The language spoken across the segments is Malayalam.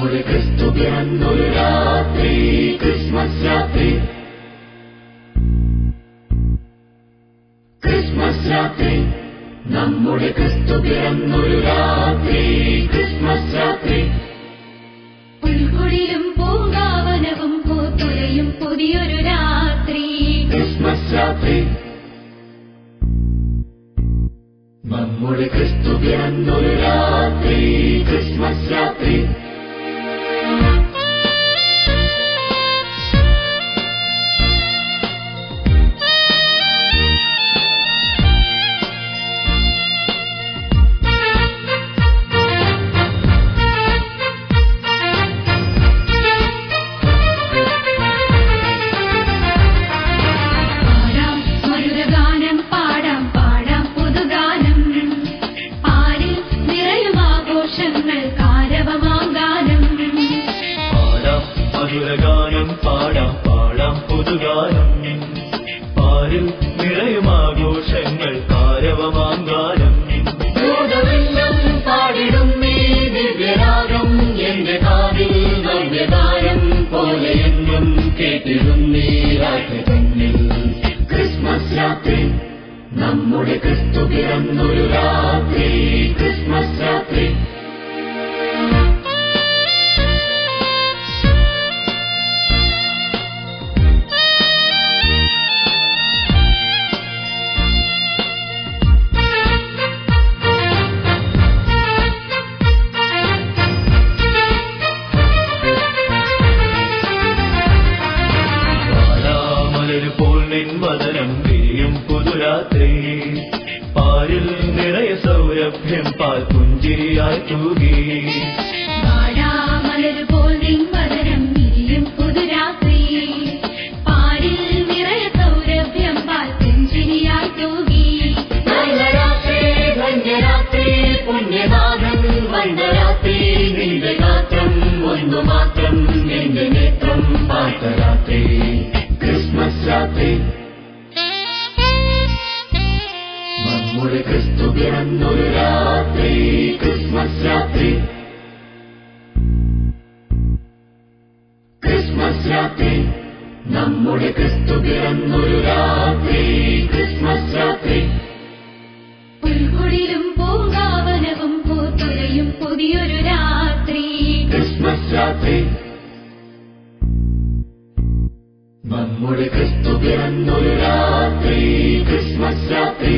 നമ്മുടെ ക്രിസ്തു പിറന്നൊരു രാത്രി, ക്രിസ്മസ് രാത്രി, ക്രിസ്മസ് രാത്രി. നമ്മുടെ ക്രിസ്തു പിറന്നൊരു രാത്രി, ക്രിസ്മസ് രാത്രി. പുൽക്കുടിലും പൂങ്കാവനവും പൂത്തുലയും പുതിയൊരു രാത്രി, ക്രിസ്മസ് രാത്രി. നമ്മുടെ ക്രിസ്തു പിറന്നൊരു രാത്രി, ക്രിസ്മസ് രാത്രി. മധുരഗാനം പാടാം പാടാം പുതുഗാനം, പാരിൽ നിറയുമാഘോഷങ്ങൾ കാരവമാങ്കാരം. ദൂതവെല്ലം പാടിടും നീ ദിവ്യരാഗം, എന്റെ കാതിൽ നവ്യഗാനം പോലെ എന്നും കേട്ടിടും നീ രാത്രി തന്നിൽ. ക്രിസ്മസ് രാത്രി, നമ്മുടെ ക്രിസ്തു പിറന്നൊരു രാത്രി, ക്രിസ്മസ് രാത്രി. വദനം വിരിയും പുതുരാത്രി, പാരിൽ നിറയ സൗരഭ്യം പാൽ പുഞ്ചിരിയായി തൂകി. വാടാമലരുപോൽ നിൻവദനം വിരിയും പുതുരാത്രി, പാരിൽ നിറയ സൗരഭ്യം പാൽ പുഞ്ചിരിയായി തൂകി. നല്ല രാത്രി, ധന്യരാത്രി, പുണ്യനാഥൻ വന്ദരാത്രി, നിന്റെ ഗാത്രം ഒന്നു മാത്രം, എന്റെ നേത്രം പാട്ടരാത്രി. ക്രിസ്മസ് രാത്രി, നമ്മുടെ ക്രിസ്തു പിറന്നൊരു രാത്രി, ക്രിസ്മസ് രാത്രി, ക്രിസ്മസ് രാത്രി. നമ്മുടെ ക്രിസ്തു പിറന്നൊരു രാത്രി, ക്രിസ്മസ് രാത്രി. പുൽക്കുടിലും പൂങ്കാവനവും പൂത്തുലയും പുതിയൊരു രാത്രി, ക്രിസ്മസ് രാത്രി. നമ്മുടെ ക്രിസ്തു പിറന്നൊരു രാത്രി, ക്രിസ്മസ് രാത്രി.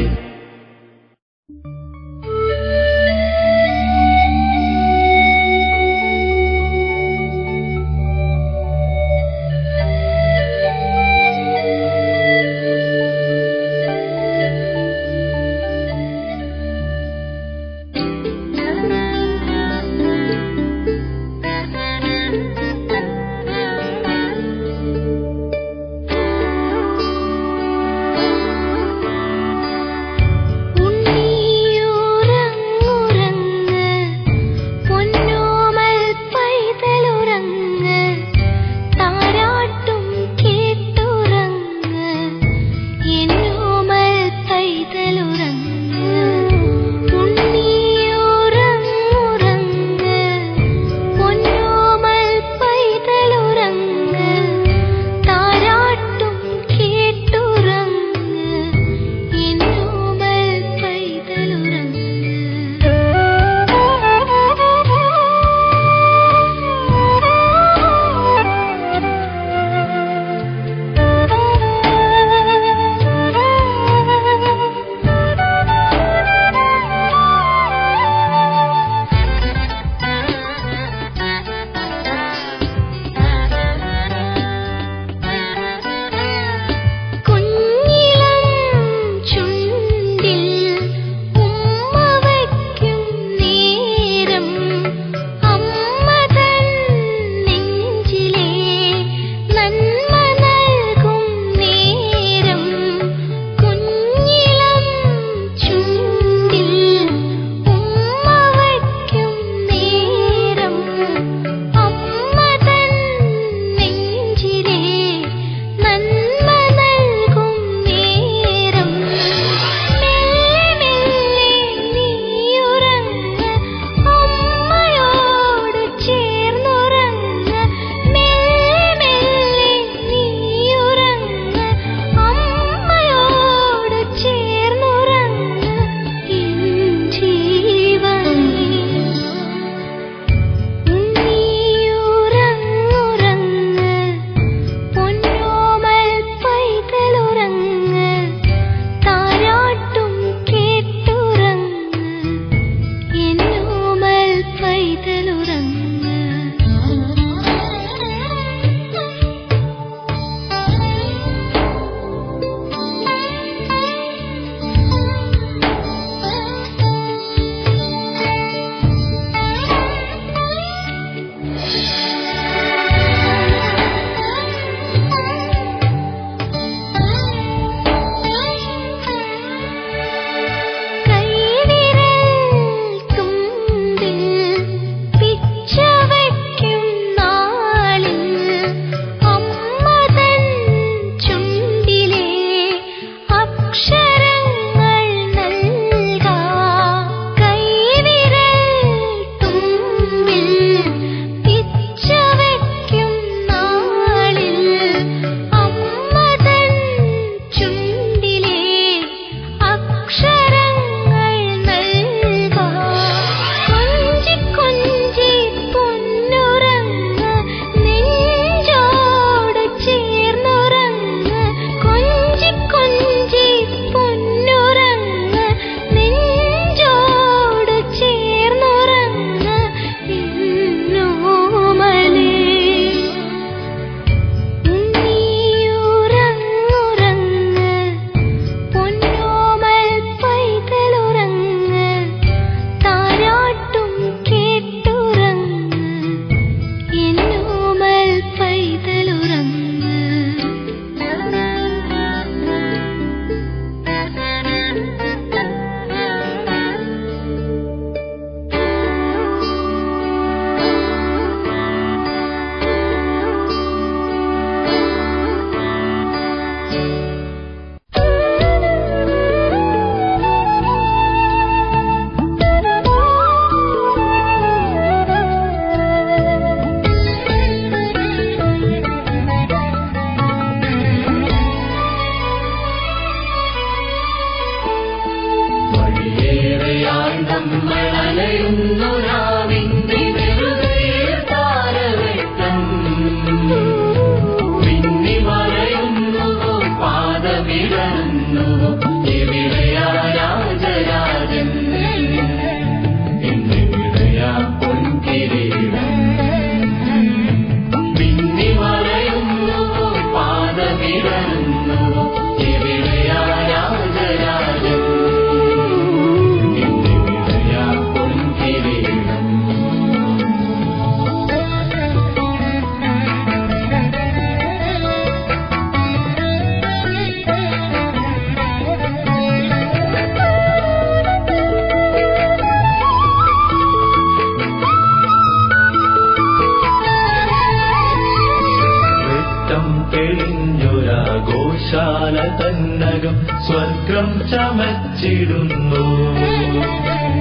ഗോശാല തന്നകം സ്വർഗം ചമച്ചിടുന്നു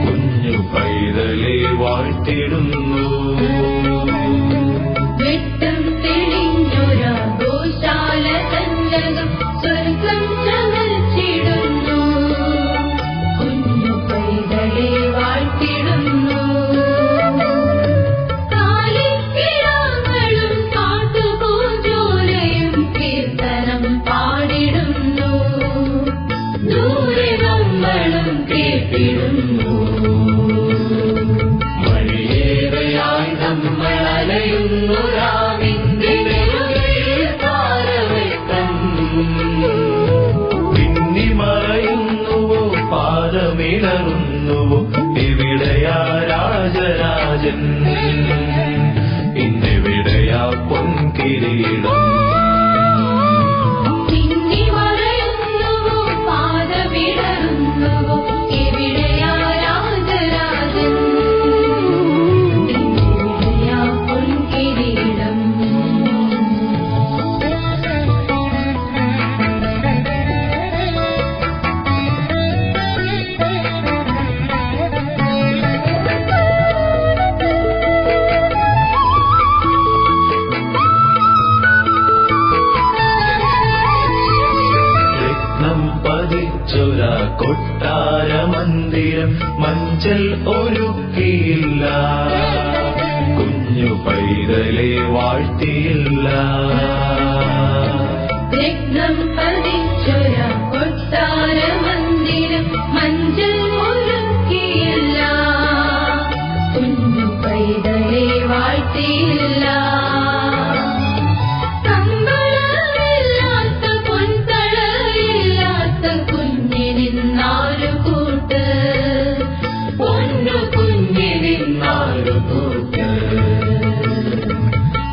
കുഞ്ഞു പൈതലെ വാഴ്ത്തിടുന്നു വെട്ടം തെളിഞ്ഞൊരാ ഗോശാല തന്നകം സ്വർഗം ചമച്ചിടുന്നു കുഞ്ഞു പൈതലെ വാഴ്ത്തിടുന്നു കാലിക്കിടാങ്ങളും കാട്ടുപൂഞ്ചോലയും കീർത്തനം പാടിടുന്നു ദൂരെ നമ്മളും കേട്ടിടുന്നു വഴിയേറെയായി നമ്മൾ അലയുന്നു രാവിന്റെ നെറുകയിൽ താരവെട്ടം പിന്നി മറയുന്നുവോ പാദമിടറുന്നുവോ എവിടെയാ രാജരാജൻ ഇന്നെവിടെയാ പൊൻകിരീടം പിന്നി മറയുന്നുവോ പാദമിടറുന്നുവോ എവിടെയാ രാജരാജൻ എവിടെയാ പൊൻകിരീടം രത്നം പതിച്ചൊര കൊട്ടാര മന്ദിരം മഞ്ചൽ ഒരുക്കിയില്ല കുഞ്ഞു പൈതലെ വാഴ്ത്തിയില്ല രത്നം പതിച്ചൊരാ കൊട്ടാര മന്ദിരം മഞ്ചൽ ഒരുക്കിയില്ല കുഞ്ഞു പൈതലെ വാഴ്ത്തിയില്ല കമ്പളമില്ലാത്ത പൊൻതളയില്ലാത്ത കുഞ്ഞിനിന്നാരു കൂട്ട് പൊന്നു കുഞ്ഞിനിന്നാരു കൂട്ട്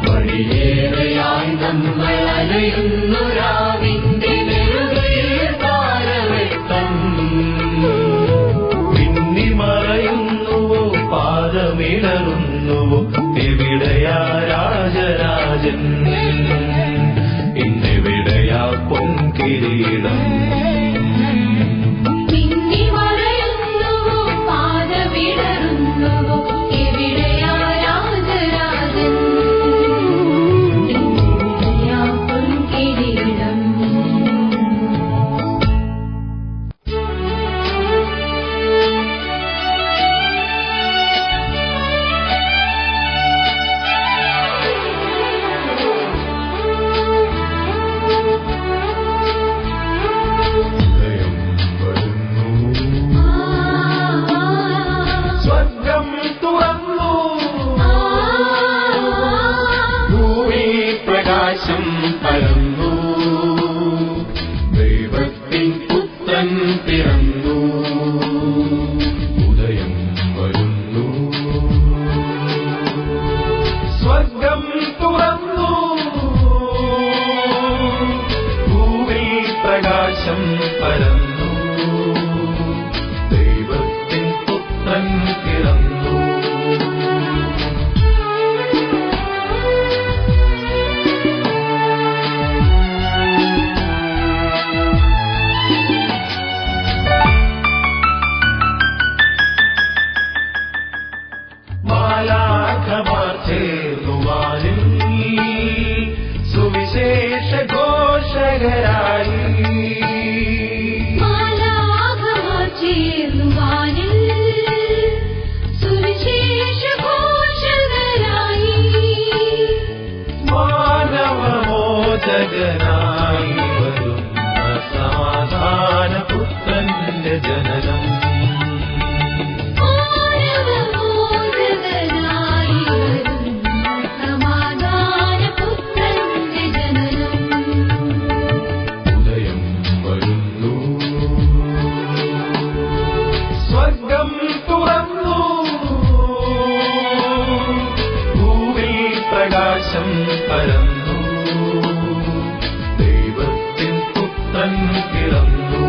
വഴിയേറെയായി നമ്മൾ അലയുന്നു രാവിന്റെ നെറുകയിൽ താരവെട്ടം പിന്നി മറയുന്നുവോ പാദമിടറുന്നുവോ എവിടെയാ രാജരാജൻ ഇന്നെവിടെയാ പൊൻകിരീടം പിന്നി മറയുന്നുവോ പാദമിടറുന്നുവോ എവിടെയാ രാജരാജൻ എവിടെയാ പൊൻകിരീടം ഹൃദയം വരുന്നു സ്വർഗം തുറന്നു ഭൂമി പ്രകാശം പരന്നു ദൈവത്തിൻ പുത്രൻ പിറന്നു ഉദയം വരുന്നു സ്വർഗം തുറന്നു ഭൂമി പ്രകാശം പരന്നു ദൈവത്തിൻ പുത്രൻ പിറന്നു മാലാഖമാർ ചേർന്നു വാനിൽ സുവിശേഷ ഘോഷകരായി മാലാഖമാർ ചേർന്നു വാനിൽ സുവിശേഷ ഘോഷകരായി മാനവമോചകനായി വരുന്ന സമാധാന പുത്രന്റെ ജനനം മാനവമോചകനായി വരുന്ന സമാധാന പുത്രന്റെ ജനനം ഉദയം വരുന്നു സ്വർഗം തുറന്നു ഭൂമി പ്രകാശം പരന്നു ദൈവത്തിൻ പുത്രൻ പിറന്നു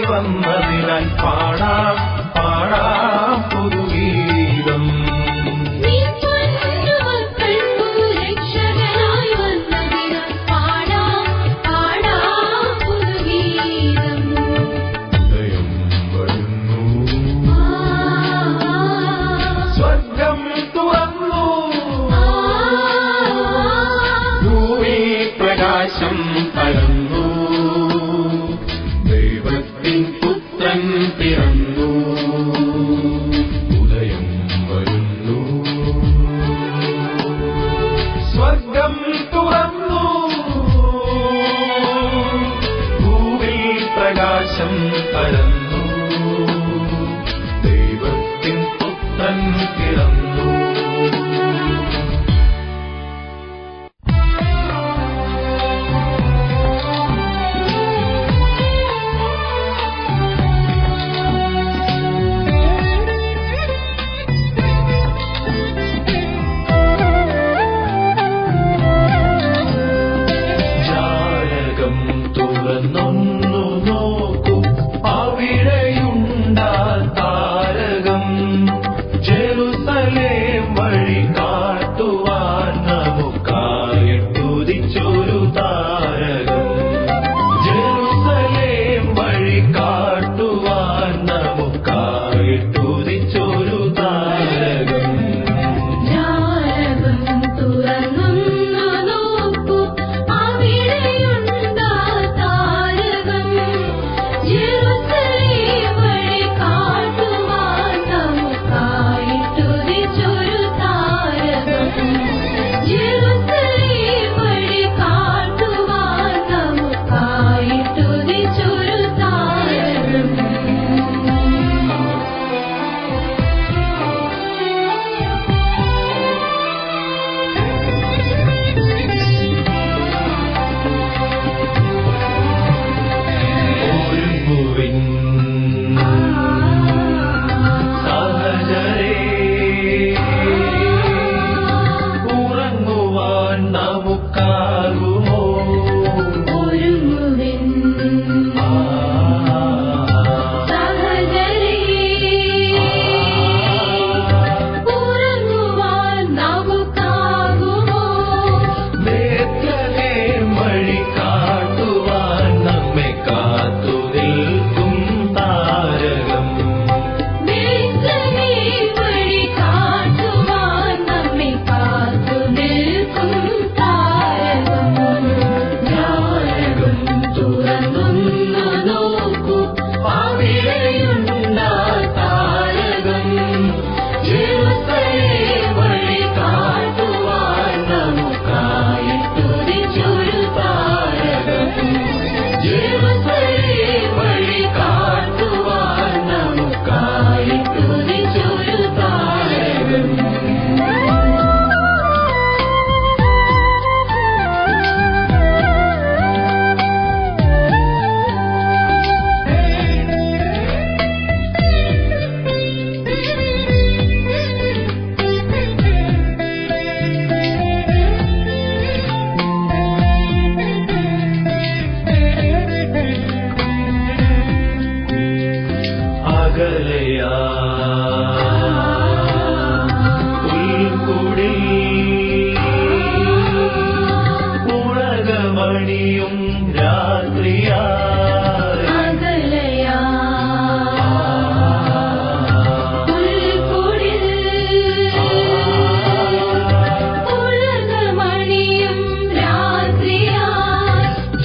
വന്നതിനാൽ പാടാം പാടാം പുതുഗീതം. പ്രകാശം പരന്നു, ദൈവത്തിൻ പുത്രൻ പിറന്നു, ഉദയം വരുന്നു. സ്വർഗം തുറന്നു, ഭൂമിയിൽ പ്രകാശം പരന്നു, ദൈവത്തിൻ പുത്രൻ പിറന്നു. തുറന്നൊന്നു നോക്കൂ, അവിടെയുണ്ടാ താരകം, ജെറുസലേം വഴി കാട്ടുവാൻ നമുക്കായിട്ടുദിച്ചൊരു താരകം. ജെറുസലേം വഴി കാട്ടുവാൻ നമുക്കായിട്ടുദിച്ചൊരു താരകം. ഉലകമണിയും രാത്രിയാ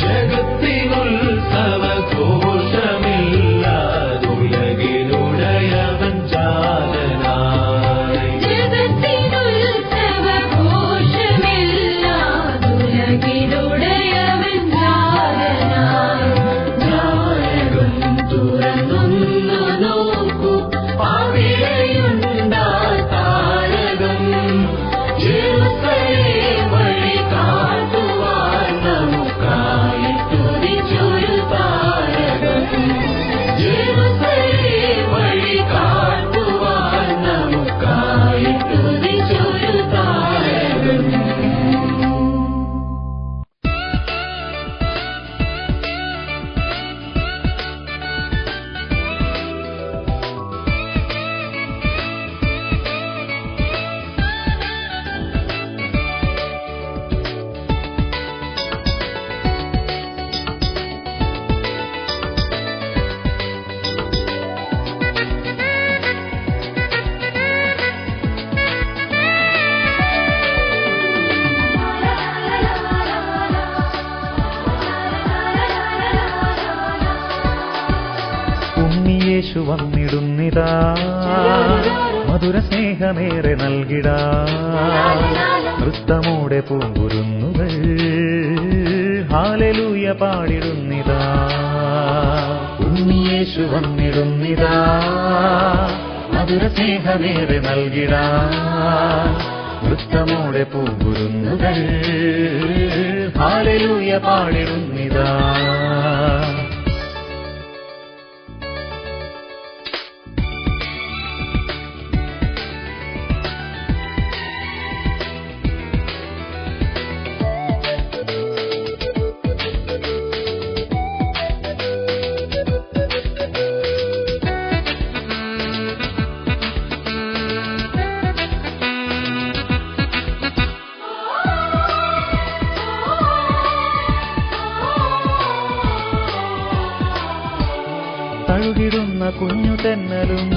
ജഗത്തിനുത്സവഘോഷമില്ലാതുലകിനുടയവൻ ഉണ്ണിയേശു വന്നിടുന്നിതാ മധുര സ്നേഹമേറെ നൽകിടാ നൃത്തമോടെ പൂങ്കുരുന്നുകൾ ഹല്ലേലൂയ പാടിടുന്നിതാ ഉണ്ണിയേശു വന്നിടുന്നിതാ മധുര സ്നേഹമേറെ നൽകിടാ നൃത്തമോടെ പൂങ്കുരുന്നുകൾ ഹല്ലേലൂയ പാടിടുന്നിതാ തഴുകിടുന്ന കുഞ്ഞു തെന്നലും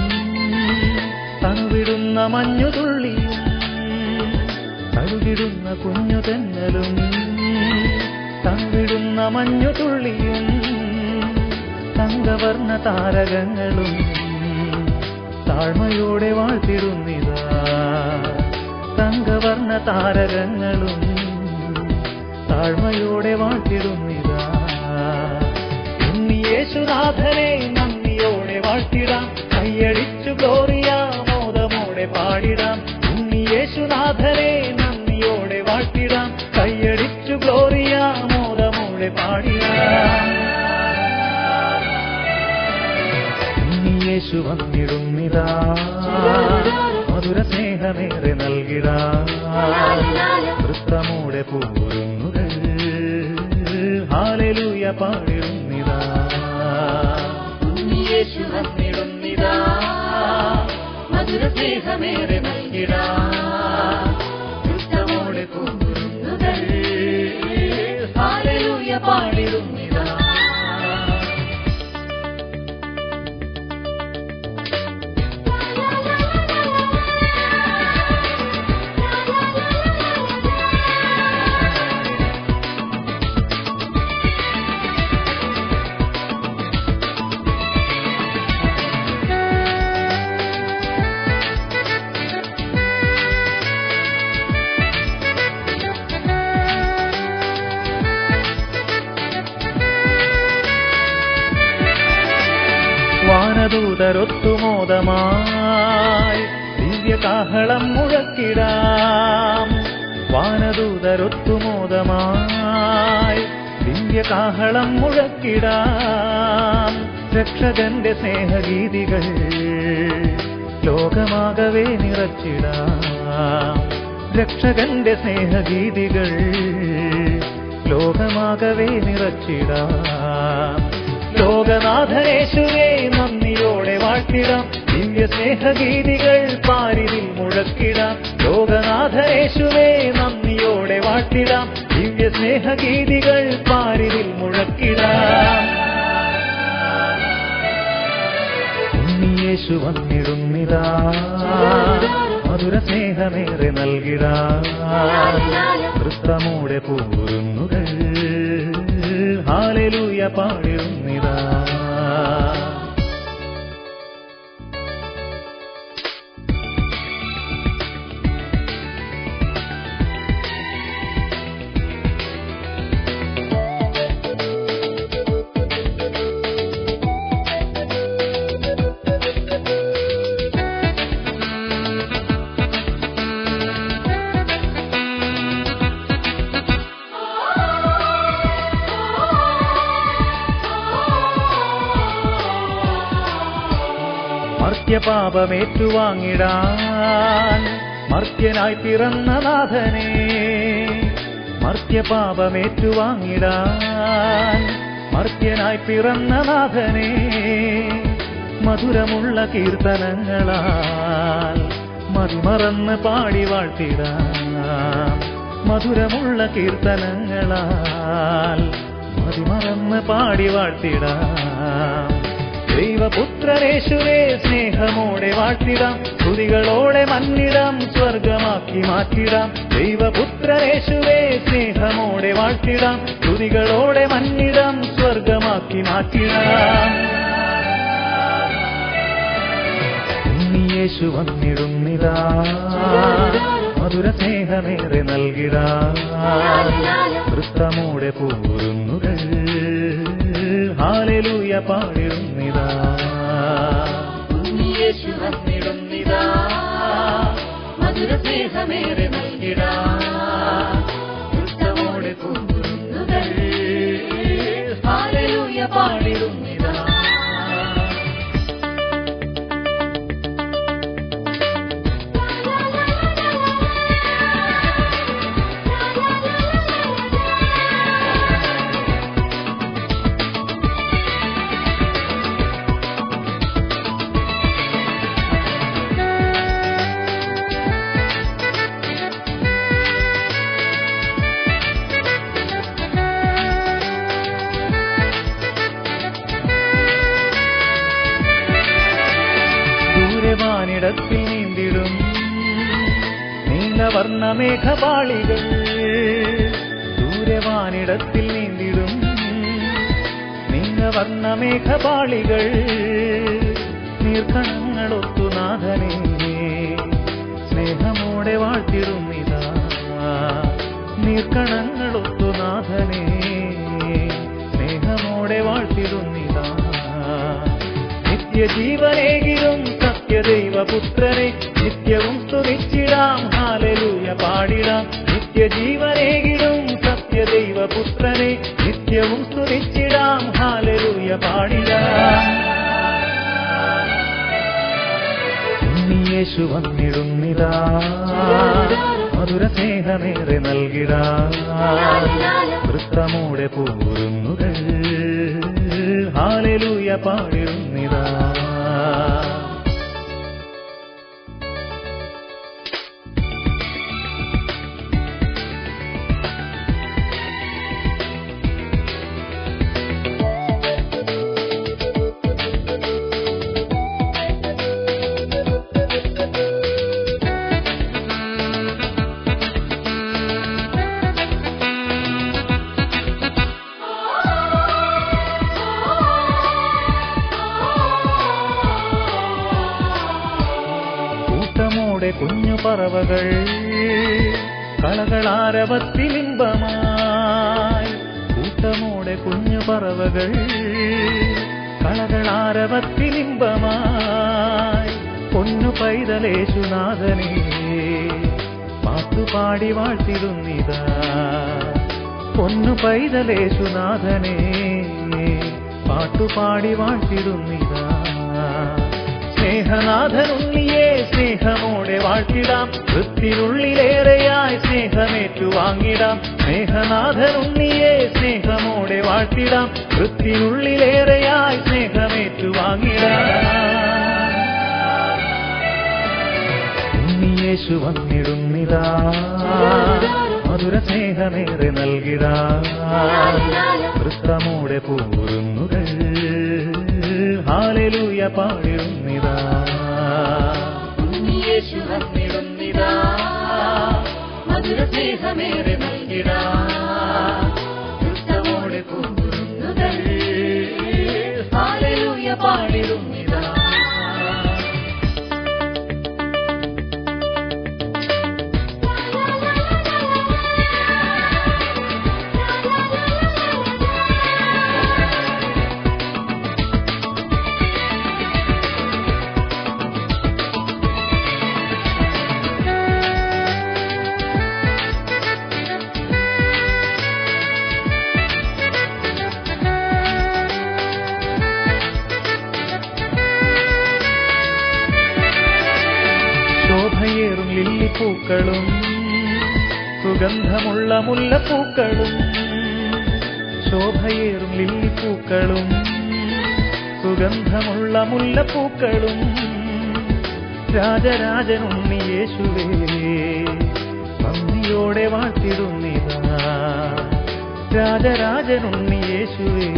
തണുവിടുന്ന മഞ്ഞുതുള്ളിയും തഴുകിടുന്ന കുഞ്ഞു തെന്നലും തണുവിടുന്ന മഞ്ഞുതുള്ളിയും തങ്കവർണ്ണ താരകങ്ങളും താഴ്മയോടെ വാഴ്ത്തിടുന്നിതാ തങ്കവർണ്ണ താരകങ്ങളും താഴ്മയോടെ വാഴ്ത്തിടുന്നിതാ യേശുനാഥനെ നന്ദിയോടെ വാഴ്ത്തിടാം കൈയടിച്ചു ഗ്ലോറിയ മോദമോടെ പാടിടാം യേശുനാഥനെ നന്ദിയോടെ വാഴ്ത്തിടാം കൈയടിച്ചു ഗ്ലോറിയ മോദമോടെ പാടിടാം യേശു വന്നിടുന്നിതാ മധുര സ്നേഹമേറെ നൽകിടാ നൃത്തമോടെ പൂങ്കുരുന്നുകൾ ഹല്ലേലൂയ പാടിടുന്നിതാ യേശു വന്നിടുന്നിതാ മധുര സ്നേഹമേറെ നൽകിടാ നൃത്തമോടെ പൂങ്കുരുന്നുകൾ ഹല്ലേലൂയ പാടിടുന്നിതാ വാനദൂതരൊത്തുമോദമായി ദിവ്യകാഹളം മുഴക്കിടാം വാനദൂതരൊത്തുമോദമായി ദിവ്യകാഹളം മുഴക്കിടാം രക്ഷകന്റെ സ്നേഹഗീതികൾ ലോകമാകവേ നിറച്ചിടാം രക്ഷകന്റെ സ്നേഹഗീതികൾ ലോകമാകവേ നിറച്ചിടാം ലോകനാഥനേശുവേ നന്ദിയോടെ വാഴ്ത്തിടാം ദിവ്യ സ്നേഹഗീതികൾ പാരിതിൽ മുഴക്കിടാം ലോകനാഥനേശുവേ നന്ദിയോടെ വാഴ്ത്തിടാം ദിവ്യ സ്നേഹഗീതികൾ പാരിതിൽ മുഴക്കിടാം ഉണ്ണിയേശു വന്നിടുന്നിതാ മധുര സ്നേഹമേറെ നൽകിടാ നൃത്തമോടെ പൂങ്കുരുന്നുകൾ ഹല്ലേലൂയ പാടിടുന്നിതാ മർത്യപാപമേറ്റുവാങ്ങിടാൻ മർത്യനായി പിറന്ന നാഥനെ മർത്യപാപമേറ്റുവാങ്ങിടാൻ മർത്യനായി പിറന്ന നാഥനെ മധുരമുള്ള കീർത്തനങ്ങളാൽ മതിമറന്ന് പാടി വാഴ്ത്തിടാം മധുരമുള്ള കീർത്തനങ്ങളാൽ മതിമറന്ന് പാടി വാഴ്ത്തിടാം ദൈവപുത്രനേശുവേ സ്നേഹമോടെ വാഴ്ത്തിടാം സ്തുതികളോടെ മന്നിടാം സ്വർഗമാക്കി മാറ്റിടാം ദൈവപുത്രനേശുവേ സ്നേഹമോടെ വാഴ്ത്തിടാം സ്തുതികളോടെ മന്നിടാം സ്വർഗമാക്കി മാറ്റിടാം ഉണ്ണിയേശു വന്നിടുന്നിതാ മധുര സ്നേഹമേറെ നൽകിടാ നൃത്തമോടെ പൂരുന്നുകൾ ഹല്ലേലൂയ പാടിടുന്നിതാ ഉണ്ണിയേശു വന്നിടുന്നിതാ മധുര സ്നേഹമേറെ നൽകിടാ നൃത്തമോടെ പൂരുന്നുകൾ ഹല്ലേലൂയ പാടിടുന്നിതാ വാനിടത്തിൽ നീന്തിടും നീലവർണ്ണ മേഘപാളികൾ ദൂരവാനിടത്തിൽ നീന്തിടും നീലവർണ്ണ മേഘപാളികൾ നീർക്കണങ്ങളൊത്തു നാഥനെ സ്നേഹമോടെ വാഴ്ത്തിടുന്നിതാ നീർക്കണങ്ങളൊത്തു നാഥനെ സ്നേഹമോടെ വാഴ്ത്തിടുന്നിതാ നിത്യജീവനേകിലും സത്യദൈവപുത്രനെ നിത്യവും സ്തുതിച്ചിടാം ഹല്ലേലൂയ പാടിടാം നിത്യജീവനേകിലും സത്യദൈവപുത്രനെ നിത്യവും സ്തുതിച്ചിടാം ഹല്ലേലൂയ പാടിടാം ഉണ്ണിയേശു വന്നിടുന്നിതാ മധുര സ്നേഹമേറെ നൽകിടാ നൃത്തമോടെ പൂരുന്നുകൾ ഹല്ലേലൂയ പാടിടുന്നിതാ കുഞ്ഞു പറവകൾ കളകളാരവത്തിലിമ്പമായി കൂട്ടമോടെ കുഞ്ഞു പറവകൾ കളകളാരവത്തിലിമ്പമായി പൊന്നു പൈതലേശുനാഥനെ പാട്ടുപാടി വാഴ്ത്തിടുന്നിതാ പൊന്നു പൈതലേശുനാഥനെ പാട്ടുപാടി വാഴ്ത്തിടുന്നിതാ സ്നേഹനാഥനുണ്ണിയെ സ്നേഹമോടെ വാഴ്ത്തിടാം വൃത്തിനുള്ളിലേറെയായി സ്നേഹമേറ്റു വാങ്ങിടാം സ്നേഹനാഥനുണ്ണിയെ സ്നേഹമോടെ വാഴ്ത്തിടാം വൃത്തിനുള്ളിലേറെയായി സ്നേഹമേറ്റു വാങ്ങിടാം ഉണ്ണിയേശു വന്നിടുന്നിതാ മധുര സ്നേഹമേറെ നൽകിടാ നൃത്തമോടെ പൂരുന്നുകൾ ഹല്ലേലൂയ പാടിടുന്നിതാ ഉണ്ണിയേശു വന്നിടുന്നിതാ മധുര സ്നേഹമേറെ നൽകിടാ നൃത്തമോടെ പൂരുന്നുകൾ ഹല്ലേലൂയ പാടിടുന്നിതാ ശോഭയേറും ലില്ലിപ്പൂക്കളും സുഗന്ധമുള്ള മുല്ലപ്പൂക്കളും ശോഭയേറും ലില്ലിപ്പൂക്കളും സുഗന്ധമുള്ള മുല്ലപ്പൂക്കളും രാജരാജനുണ്ണിയേശുവേ നന്ദിയോടെ വാഴ്ത്തിടുന്നിതാ രാജരാജനുണ്ണിയേശുവേ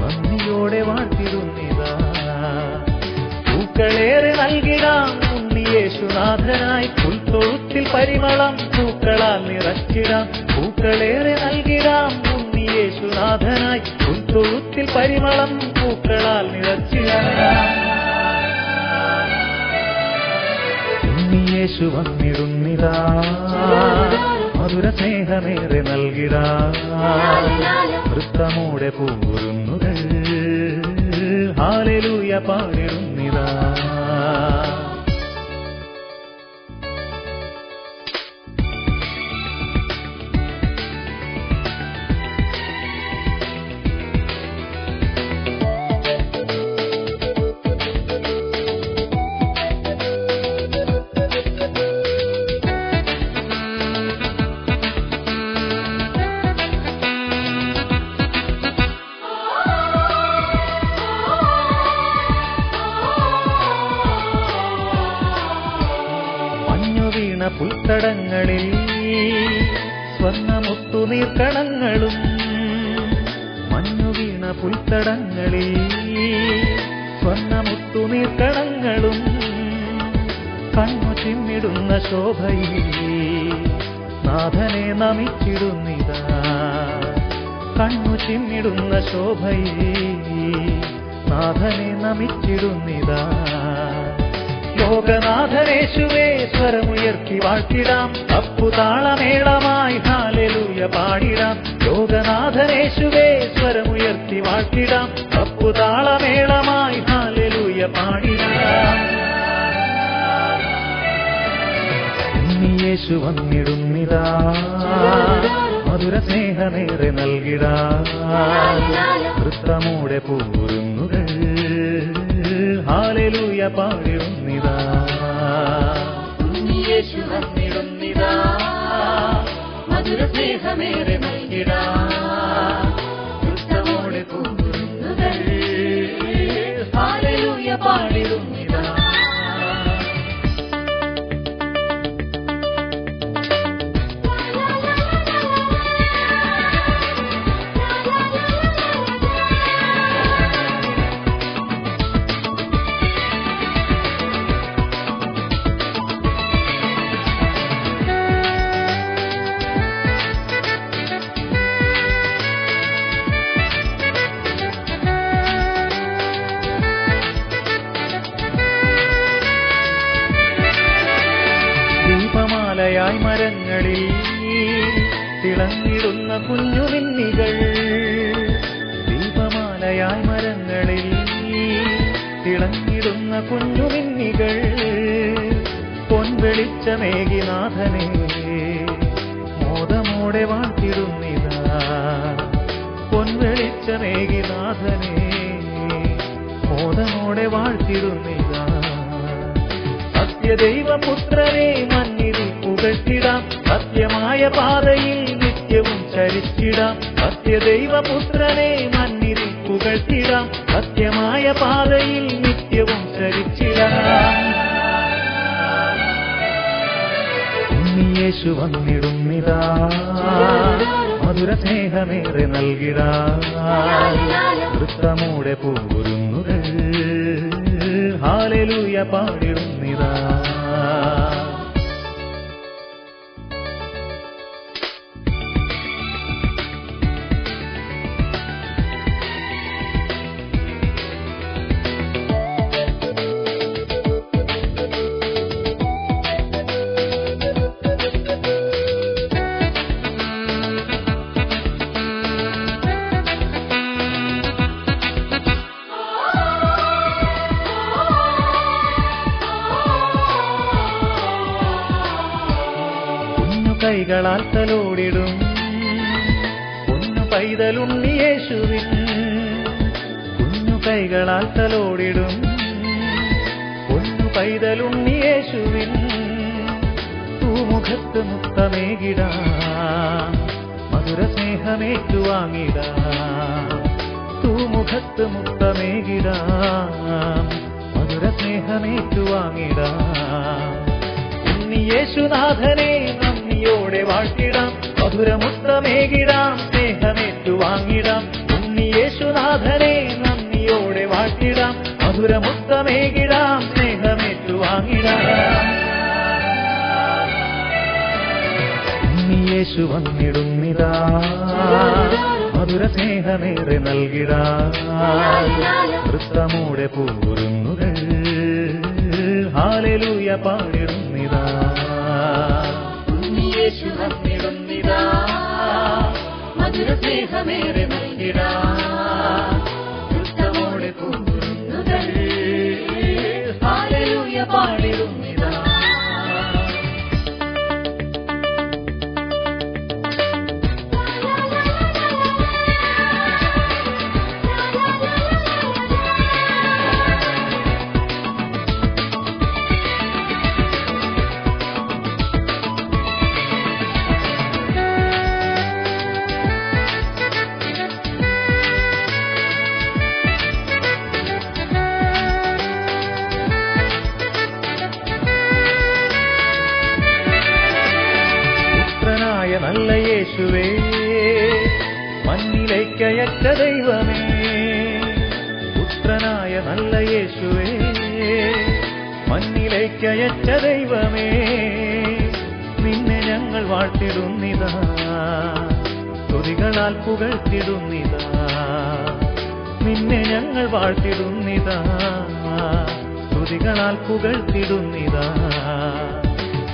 നന്ദിയോടെ വാഴ്ത്തിടുന്നിതാ പൂക്കളേറെ നൽകിടാം ഉണ്ണിയേശുനാഥനായി പുൽത്തൊഴുത്തിൽ പരിമളം പൂക്കളാൽ നിറച്ചിടാം പൂക്കളേറെ നൽകിടാം ഉണ്ണിയേശുനാഥനായി പുൽത്തൊഴുത്തിൽ പരിമളം പൂക്കളാൽ നിറച്ചിടാം യേശു വന്നിടുന്നിതാ മധുര സ്നേഹമേറെ നൽകിടാ വൃത്തമൂടെ പോരുന്നുകൾ ഹല്ലേലൂയ പാടിടുന്നിതാ പുൽത്തടങ്ങളിൽ സ്വർണ്ണമുത്തുനീർക്കണങ്ങളും മഞ്ഞുവീണ പുൽത്തടങ്ങളിൽ സ്വർണ്ണമുത്തുനീർക്കണങ്ങളും കണ്ണു ചിമ്മിടുന്ന ശോഭയിൽ നാഥനെ നമിച്ചിടുന്നിതാ കണ്ണു ചിമ്മിടുന്ന ശോഭയിൽ നാഥനെ നമിച്ചിടുന്നിതാ ലോകനാഥനേശുവേ സ്വരമുയർത്തി വാഴ്ത്തിടാം അപ്പുതാളമേളമായി ഹല്ലേലൂയ പാടിടാം ലോകനാഥനേശുവേ സ്വരമുയർത്തി വാഴ്ത്തിടാം അപ്പുതാളമേളമായി ഹല്ലേലൂയ പാടിടാം യേശു വന്നിടുന്നിതാ മധുര സ്നേഹമേറെ നൽകിടാ വൃത്തമൂടെ പോരുന്നുകൾ ഹല്ലേലൂയ പാടിടുന്നിതാ യേശു വന്നിടുന്നിതാ മധുര സ്നേഹമേറെ നൽകിടാ വൃത്തമൂടെ പോരുന്നുകൾ ഹല്ലേലൂയ പാടിടുന്നിതാ ദീപമാലയായി മരങ്ങളിൽ തിളങ്ങിടുന്ന കുഞ്ഞുമിന്നികൾ ദീപമാലയായി മരങ്ങളിൽ തിളങ്ങിടുന്ന കുഞ്ഞുമിന്നികൾ പൊൻവെളിച്ചമേകി നാഥനെ മോദമോടെ വാഴ്ത്തിടുന്നിതാ പൊൻവെളിച്ചമേകി നാഥനെ മോദമോടെ വാഴ്ത്തിടുന്നിതാ സത്യദൈവപുത്രനെ മന്നിൽ പുകഴ്ത്തിടാം സത്യമായ പാതയിൽ നിത്യവും ചരിച്ചിടാം സത്യദൈവപുത്രനെ മന്നിൽ പുകഴ്ത്തിടാം സത്യമായ പാതയിൽ നിത്യവും ചരിച്ചിടാം യേശു വന്നിടുന്നിതാ മധുര സ്നേഹമേറെ നൽകിടാ വൃത്തമൂടെ പോരുന്നുകൾ ഹല്ലേലൂയ പാടിടുന്നിതാ കൈകളാൽ തലോടിടും കുഞ്ഞു പൈതലുണ്ണി യേശുവിൻ കുഞ്ഞു കൈകളാൽ തലോടിടും കുഞ്ഞു പൈതലുണ്ണി യേശുവിൻ തൂമുഖത്ത് മുത്തമേകിടാം മധുര സ്നേഹമേറ്റുവാങ്ങിടാം തൂമുഖത്ത് മുത്തമേകിടാം മധുര സ്നേഹമേറ്റുവാങ്ങിടാം യേശുനാഥനെ നന്ദിയോടെ വാഴ്ത്തിടാം മധുരമുത്തമേകിടാം സ്നേഹമേറ്റുവാങ്ങിടാം യേശുനാഥനെ നന്ദിയോടെ വാഴ്ത്തിടാം മധുരമുത്തമേകിടാം സ്നേഹമേറ്റുവാങ്ങിടാം യേശു വന്നിടുന്നിതാ മധുര സ്നേഹമേറെ നൽകിടാ വൃത്തമൂടെ പോരുന്നുകൾ ഹല്ലേലൂയ പാടിടുന്നിതാ മധുരസ്നേഹമേറെ നൽകിടാം വൃത്തമോടെ പൂങ്കുരുന്നുകൾ ഹല്ലേലൂയ പാടിടുന്നിതാ. നല്ല യേശുവേ മണ്ണിലേക്കയച്ച ദൈവമേ, പുത്രനായ നല്ല യേശുവേ മണ്ണിലേക്കയച്ച ദൈവമേ, നിന്നെ ഞങ്ങൾ വാഴ്ത്തിടുന്നിതാ, സ്തുതികളാൽ പുകഴ്ത്തിടുന്നിതാ. നിന്നെ ഞങ്ങൾ വാഴ്ത്തിടുന്നിതാ, സ്തുതികളാൽ പുകഴ്ത്തിടുന്നിതാ.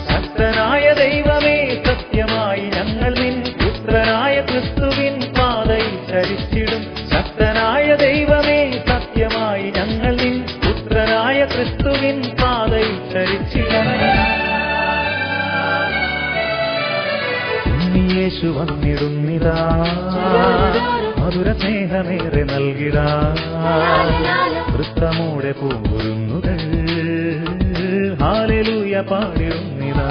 ശക്തനായ ദൈവമേ സത്യമായി ഞങ്ങൾ നിൻ പുത്രനായ ക്രിസ്തുവിൻ പാതയിൽ ചരിച്ചിടും. ശക്തനായ ദൈവമേ സത്യമായി ഞങ്ങൾ നിൻ പുത്രനായ ക്രിസ്തുവിൻ പാതയിൽ ചരിച്ചിടും. യേശു വന്നിടുന്നിതാ, മധുരസ്നേഹമേറെ നൽകിടാ, വൃത്തമൂടെ പൂങ്കുരുന്നുകൾ ഹല്ലേലൂയ പാടിടുന്നിതാ.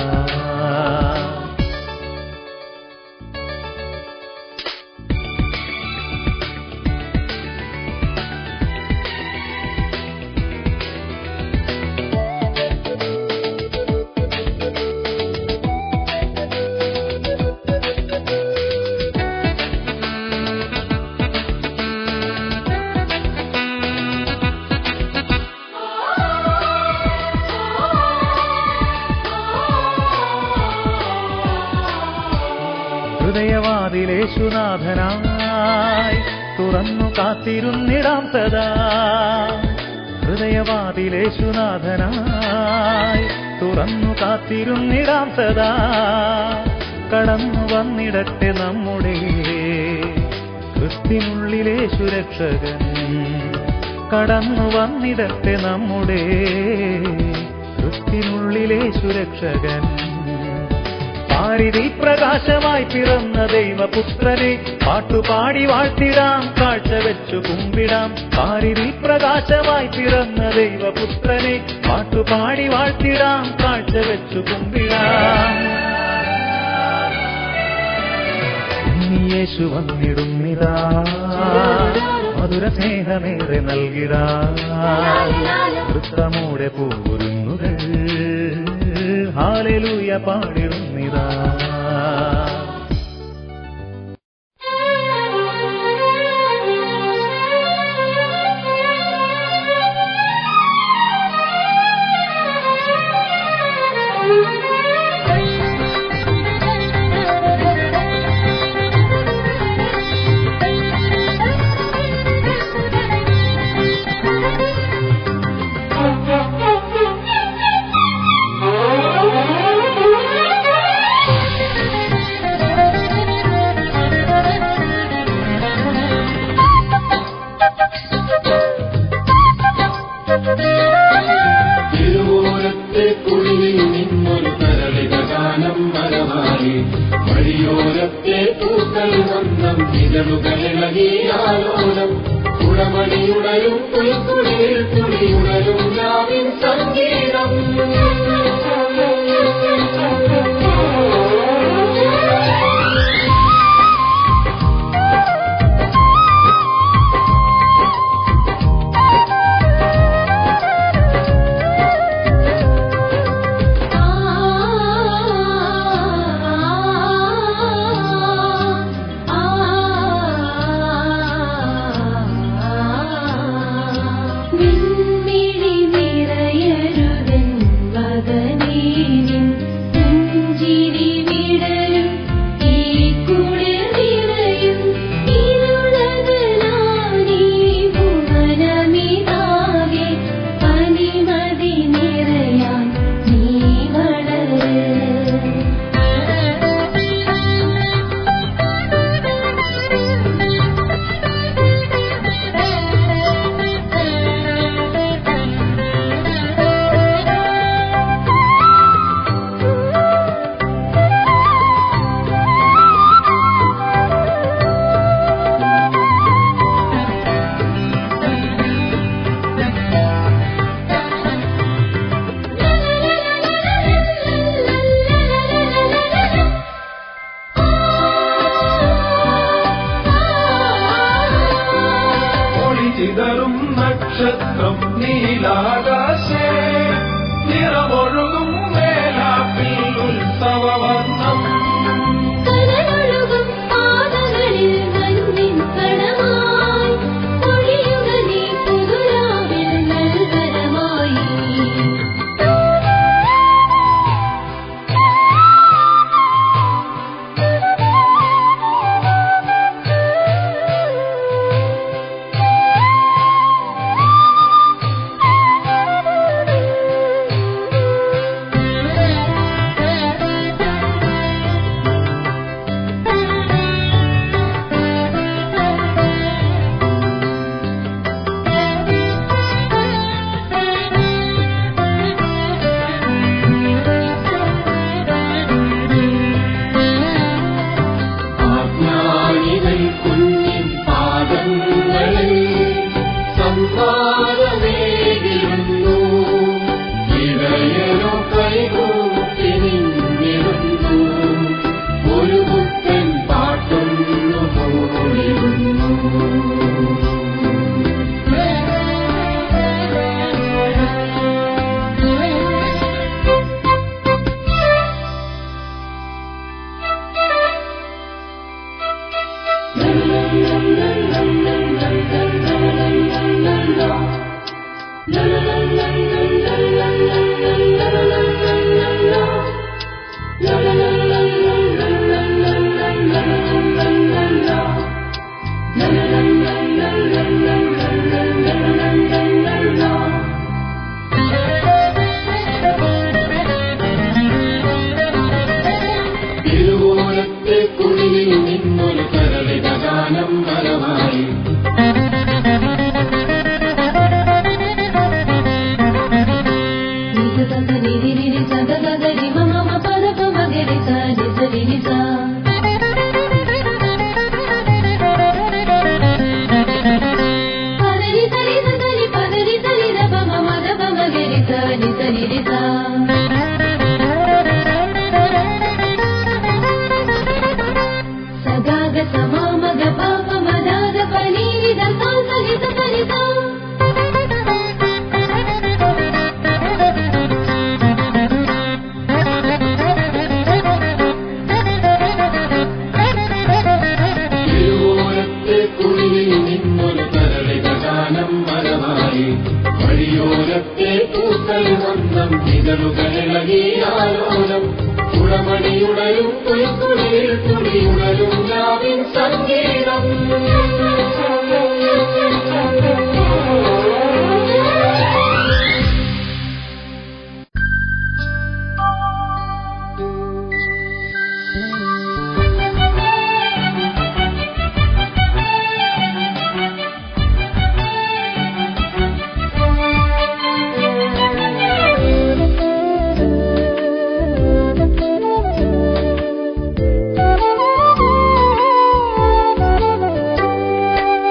ഹൃദയവാതിലേശുനാഥനായി തുറന്നു കാത്തിരുന്നിടാം സദാ. ഹൃദയവാതിലേശുനാഥനായി തുറന്നു കാത്തിരുന്നിടാം സദാ. കടന്നു വന്നിടട്ടെ നമ്മുടെ ക്രിസ്തുവിനുള്ളിലെ സുരക്ഷകൻ, കടന്നു വന്നിടട്ടെ നമ്മുടെ ക്രിസ്തുവിനുള്ളിലെ സുരക്ഷകൻ. പാരിതി പ്രകാശമായി പിറന്ന ദൈവപുത്രനെ പാട്ടുപാടി വാഴ്ത്തിടാം, കാഴ്ചവെച്ചു കുമ്പിടാം. പാരിതി പ്രകാശമായി പിറന്ന ദൈവപുത്രനെ പാട്ടുപാടി വാഴ്ത്തിടാം, കാഴ്ചവെച്ചു കുമ്പിടാം. യേശു വന്നിടുന്നിതാ, മധുരസ്നേഹമേറെ നൽകിടാ, വൃത്തമൂടെ പൂങ്കുരുന്നുകൾ ഹല്ലേലൂയ പാടിടുന്നിതാ. വഴിയോരത്തെ പൂക്കൾ വന്നം ഇതളുകളിളകിയാലോലം കുടമണിയുടരും പുൽക്കുടിയിൽ തുണിയുടരും രാവിൻ സംഗീതം. നിൻ നീലാകാശേ നിറമൊഴുകും വേലാപ്പിൽ ഉത്സവവർണ്ണം കനലൊഴുകും പാതകളിൽ മഞ്ഞിൻ കണമായി പൊഴിയുക നീ പുതുരാവിൽ നൽകരമായി ആജ്ഞാനിതൻ കുഞ്ഞിൻ പാദങ്ങളിൽ സംവാദമേകിരുന്നു ഇടയനോ കൈകൂപ്പി നിന്നിരുന്നു ഒരു പുത്തൻ പാട്ടൊന്നു പോളിരുന്നു തിരുവോണത്തെ കുളിയിൽ നിന്നൊരു കരളിത ഗാനം വരമായി സദാഗ സമാമഗ പാപ മദാഗ പനീരിത സലിത സലിത തിരുവോണത്തെ കുളിയിൽ നിന്നൊരു കരളിത ഗാനം വരമായി വഴിയോരത്തെ പൂക്കൾ വന്നം നിഴലുകളിളകിയാലോലം കുളമണിയുടരും പുൽക്കുളിയിൽ തുടിയുണരും രാവിൻ സംഗീതം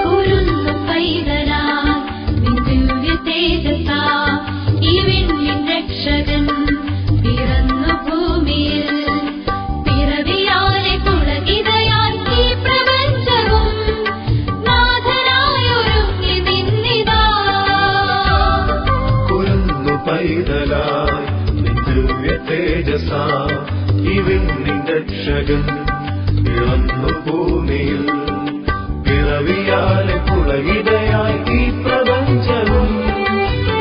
കുരുന്നു പൈതലാ ദിവ്യ തേജസാ ഈ വിണ്ണിൻ രക്ഷകൻ പിറന്നു ഭൂമിയിൽ പിറവിയാലെ പുളകിതയാൽ ഈ പ്രപഞ്ചവും നാഥനായൊരുങ്ങി നിന്നിതാ കുരുന്നു പൈതലായി ദിവ്യ തേജസാ ഇവൻ നിന്റെ രക്ഷകൻ പിറന്നു ഭൂമിയിൽ പിറവിയാലെ പുളകിതയായി ഈ പ്രപഞ്ചവും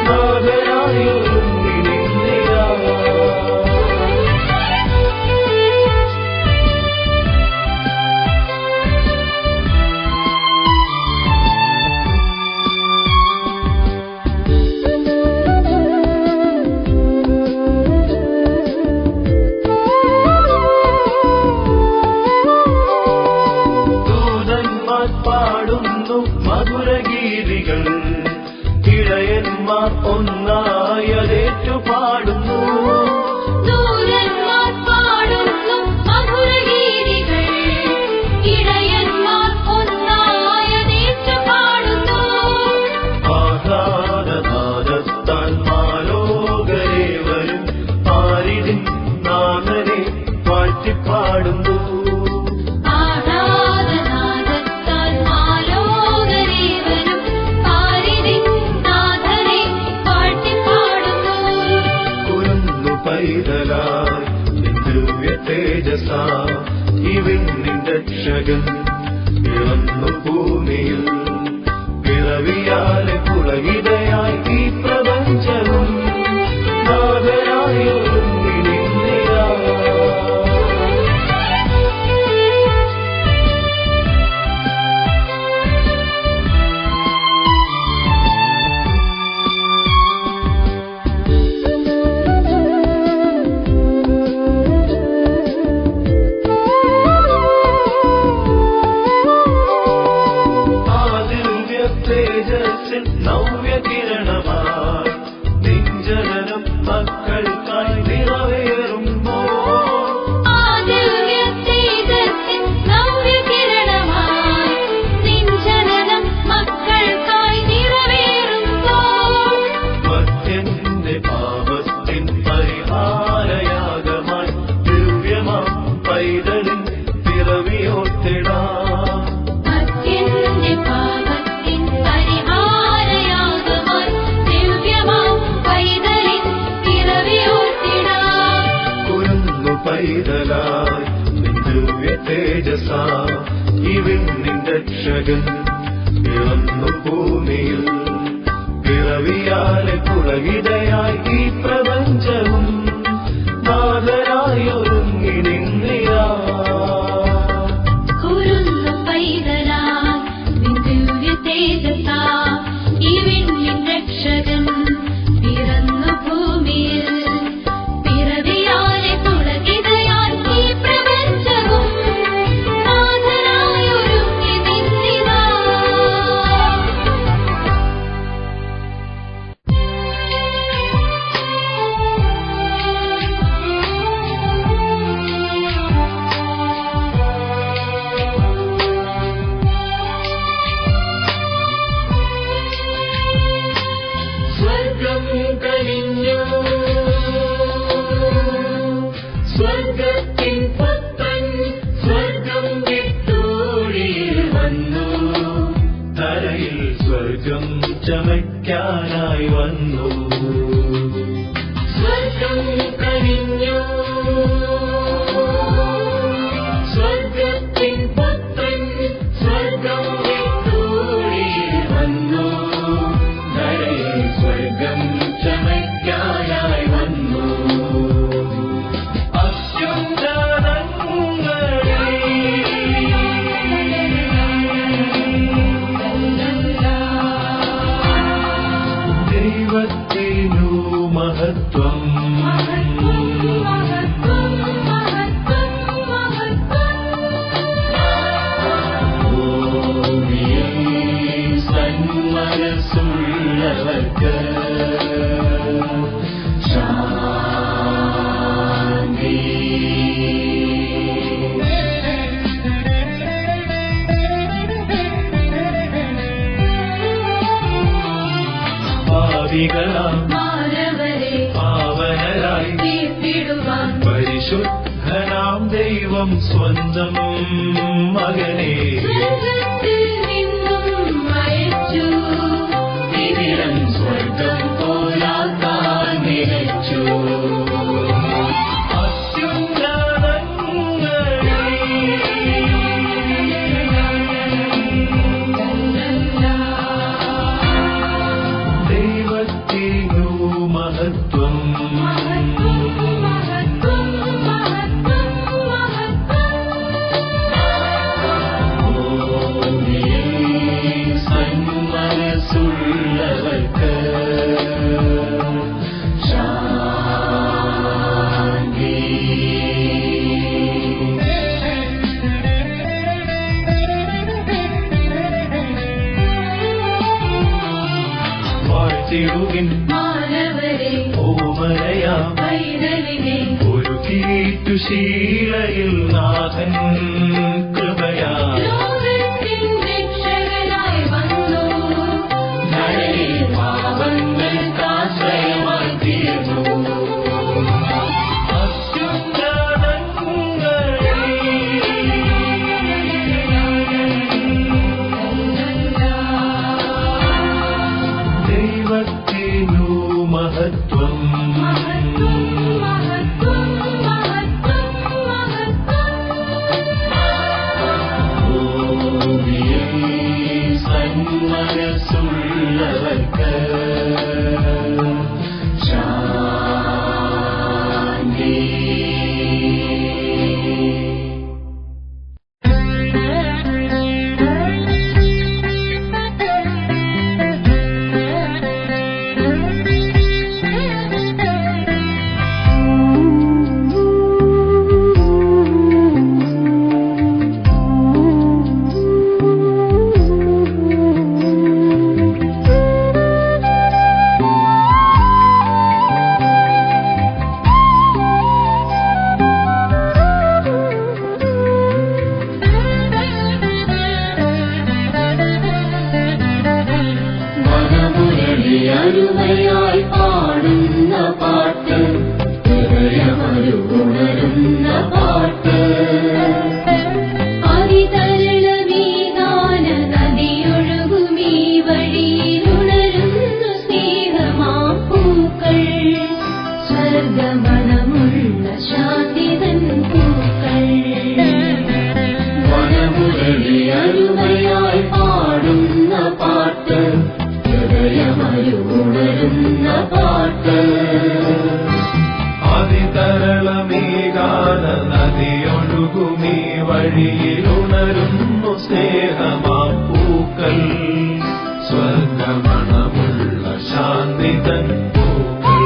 നാഥനായൊരുങ്ങി നിന്നിതാ ദൂതന്മാർ പാടുന്നു മധുരഗീതികൾ ഇടയന്മാർ ഒന്നായതേറ്റു പാടുന്നു ദൂതന്മാർ പാടുന്നു മധുരഗീതികൾ ഇടയന്മാർ ഒന്നായതേറ്റു പാടുന്നു ആഹ്ലാദനാദത്താൽ മാലോകരേവരും ആരിതിൻ നാഥനെ വാഴ്ത്തിപ്പാടുന്നു ആഹ്ലാദനാദത്താൽ മാലോകരേവരും പാരിതിൻ നാഥനെ രക്ഷകൻ പിറന്നു ഭൂമിയിൽ പിറവിയാലെ പുളകിതയായി ഈ പ്രപഞ്ചവും നാഥനായൊരുങ്ങി നിന്നിതാ. തേജസ്സിൽ നവ്യകിരണമായി നിഞ്ചനം മക്കൾക്കായി നിറവേറുമ്പോൾ മർത്യന്റെ പാപത്തിൻ പരിഹാരയാഗമായി ദിവ്യമാം പൈതലിൻ പിറവിയോർത്തിടാം. പൈതലായി ദിവ്യ തേജസാ ഇവൻ നിന്റെ രക്ഷകൻ പിറന്നു ഭൂമിയിൽ പിറവിയാലെ പുളകിതയായി ഈ പ്രപഞ്ചവും നാഥനായി ഒരുങ്ങി നിന്നിതാ. സ്വർഗത്തിൻ പുത്രൻ സ്വർഗം വിട്ടൂഴിയിൽ വന്നു, തരയിൽ സ്വർഗം ചമയ്ക്കാനായി വന്നു. സ്വർഗം കഴിഞ്ഞു, സ്വർഗത്തിൻ പുത്രൻ സ്വർഗം വിട്ടൂഴിയിൽ വന്നു, തരയിൽ സ്വർഗം ചമയ്ക്കാനായി വന്നു. ദൈവത്തിനു മഹത്വം, സന്മനസ്സുള്ളവർക്ക് ശാന്തി. പാവനരായി പരിശുദ്ധനാം ദൈവം സ്വന്തം മകനെ ദിവിലം സ്വർഗം പോലാക്കാൻ നിലച്ചു. ദൈവത്തിനു മഹത്വം, സന്മനസ്സുള്ളവർക്ക് ശാന്തി. വാഴ്ത്തിടുവിൻ ഓമനയാം ഒരു കീറ്റുശീലയിൽ നാഥൻ കൃപയാ. പാവങ്ങൾക്കാശ്രയമായി തീർന്നു. ദൈവത്തിനു മഹത്വം, പാട്ട് അതിതരളമീകാന നദിയൊഴുകുമീ വഴിയിലുണരുന്നു സ്നേഹമാം പൂക്കൾ സ്വർഗമണമുള്ള ശാന്തി തൻ പൂക്കൾ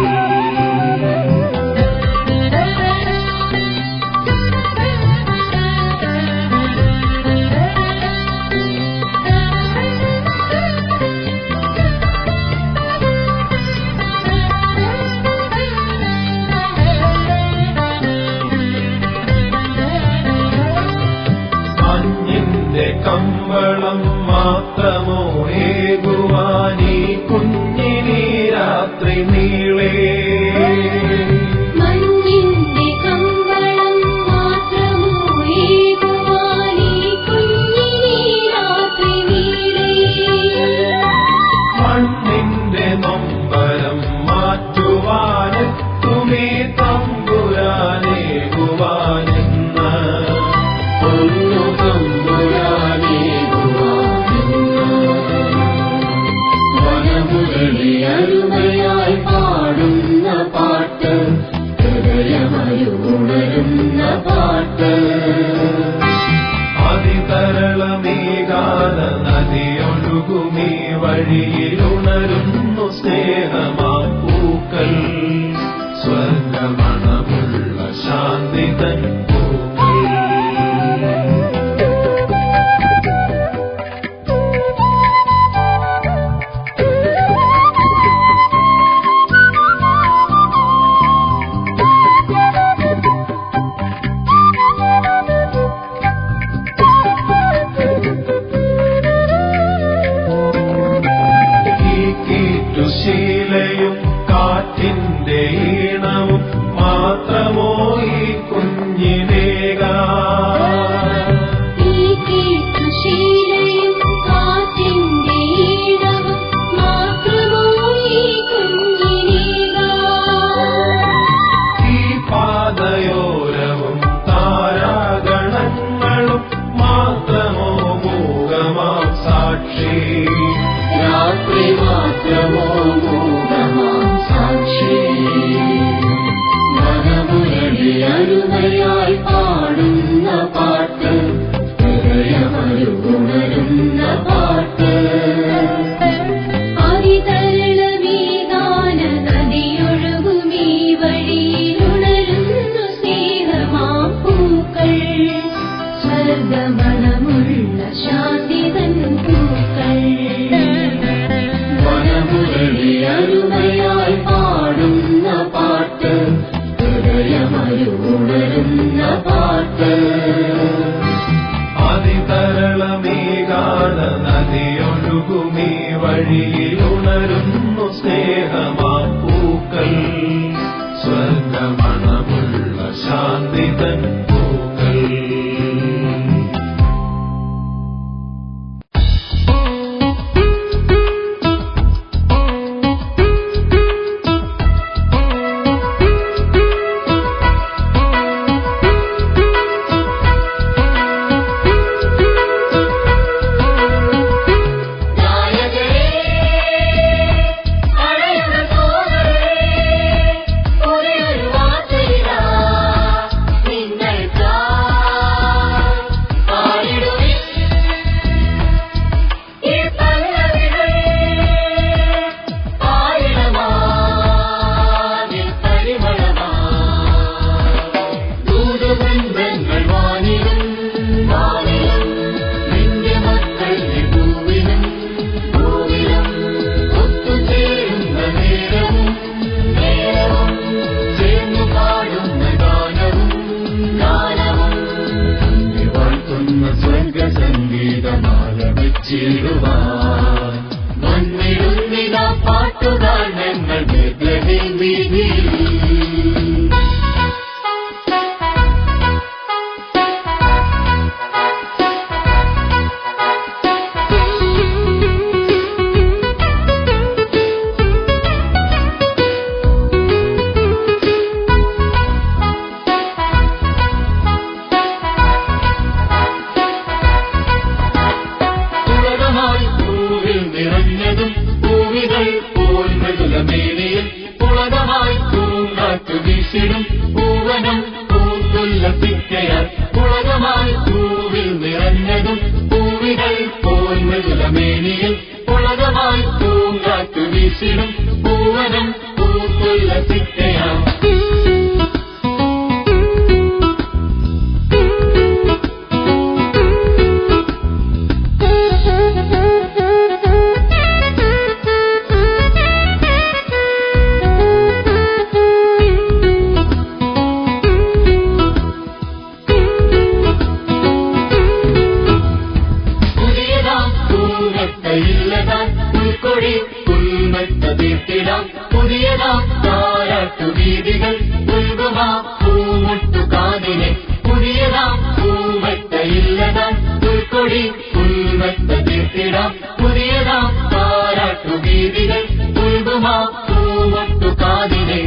കമ്പളം മാത്രമോ ഏകുവാനീ കുഞ്ഞിനീ രാത്രി നീളേ മഞ്ഞിന്റെ കമ്പളം മാത്രമോ ഏകുവാനീ കുഞ്ഞിനീ രാത്രി നീളേ മണ്ണിന്റെ നൊമ്പരം മാറ്റുവാനെത്തുമേ തമ്പുരാനേകുവാനെന്ന് ഒന്നു അരുമയായി പാടുന്ന പാട്ട് ഹൃദയമയുണരുന്ന പാട്ട് അതിതരളമീകാന നദിയൊഴുകുമീ വഴിയിലുണരുന്നു സ്നേഹമാ പൂക്കൾ സ്വർഗമണമുള്ള ശാന്തി തൻ പൂക്കൾ ശീലയും കാറ്റിന്റെ ഈണവും മാത്രമോ ഈ കുഞ്ഞിനേകാ ശീലയും കാറ്റിന്റെ ഈണവും മാത്രമോ ഈ കുഞ്ഞിനേകാ ഈ പാതയോരവും താരാഗണങ്ങളും മാത്രമോ മൂകമാം സാക്ഷി രാത്രി മാത്രമോ മൂകമാം സാക്ഷി മനമുരളി അരുമയായി പാടുന്ന പാട്ട് ഹൃദയമരുണരുന്ന പാട്ട് അതിതരളമീകാന നദിയൊഴുകുമീ വഴിയിലുണരുന്നു സ്നേഹമാം പൂക്കൾ സ്വർഗമണമുള്ള ശാന്തി തൻ പൂക്കൾ മനമുരളി അരുമയായി പാടുന്ന പാട്ട് ഹൃദയമരുണരുന്ന പാട്ട് അതിതരളമീകാന നദിയൊഴുകുമീ വഴിയിലുണരുന്നു സ്നേഹമാ പൂക്കൾ സ്വർഗമണമുള്ള ശാന്തി തൻ പൂക്കൾ നിറഞ്ഞതും പൂവികൾ പോൽ മൃദുലമേനയിൽ പുളക ഉല്ലസിക്കയാം. പുതിയതാം താരാട്ടുവീതികൾ പുൽകുമാ പൂമുട്ടുകാതിനെ. പുതിയതാം പൂമറ്റയില്ലതാം പുൽക്കൊടി പുൽമറ്റ തീർത്തിടാം. പുതിയതാം താരാട്ടുവീതികൾ പുൽകുമാ പൂമുട്ടുകാതിനെ.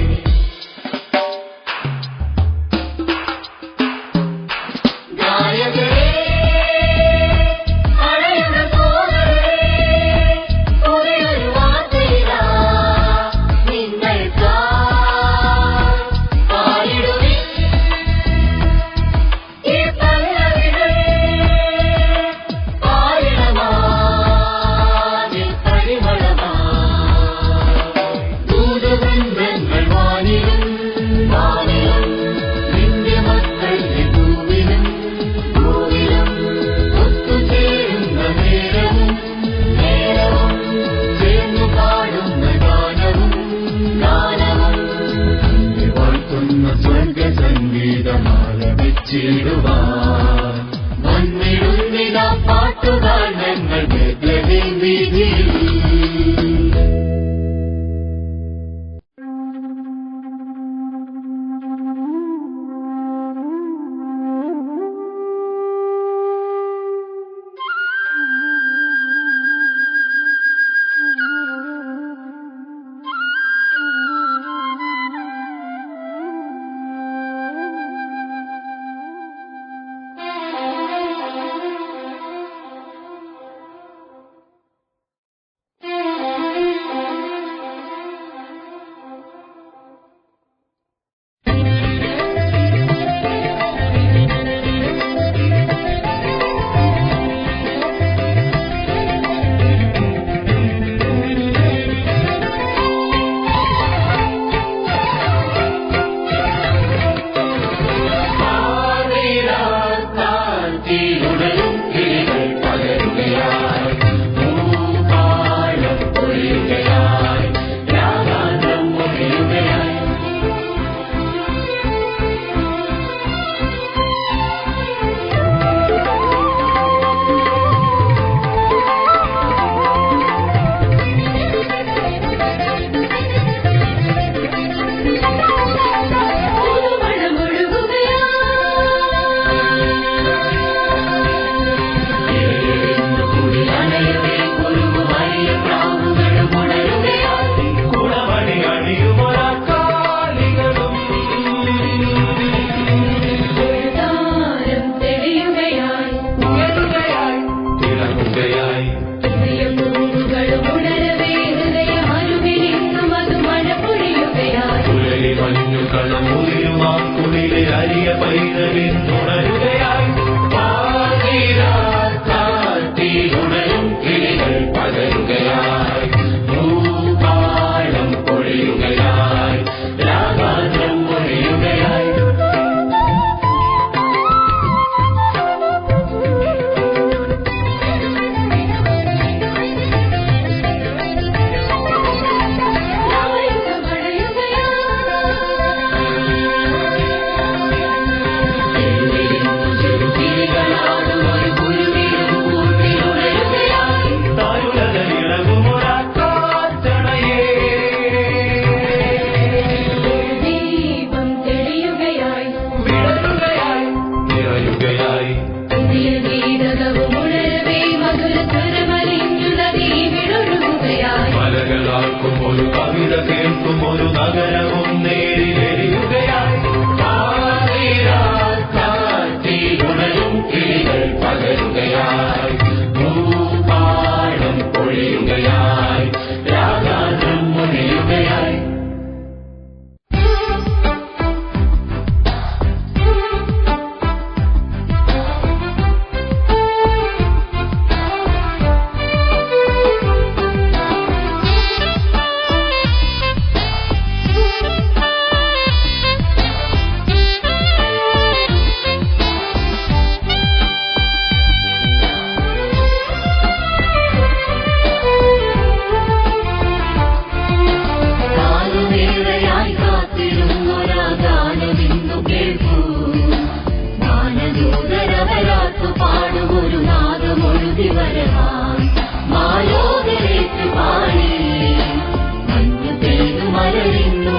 പാട്ടുകാർ ഞങ്ങൾ ബേത്ലഹേം വീതിയിൽ.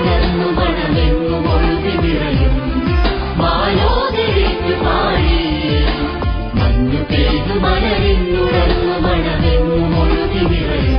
മലരിന്നുണർന്നു മണമെങ്ങും ഒഴുകി നിറയും മാലോകരേറ്റു പാടി മഞ്ഞു പെയ്തു മലരിന്നുണർന്നു മണമെങ്ങും ഒഴുകി നിറയും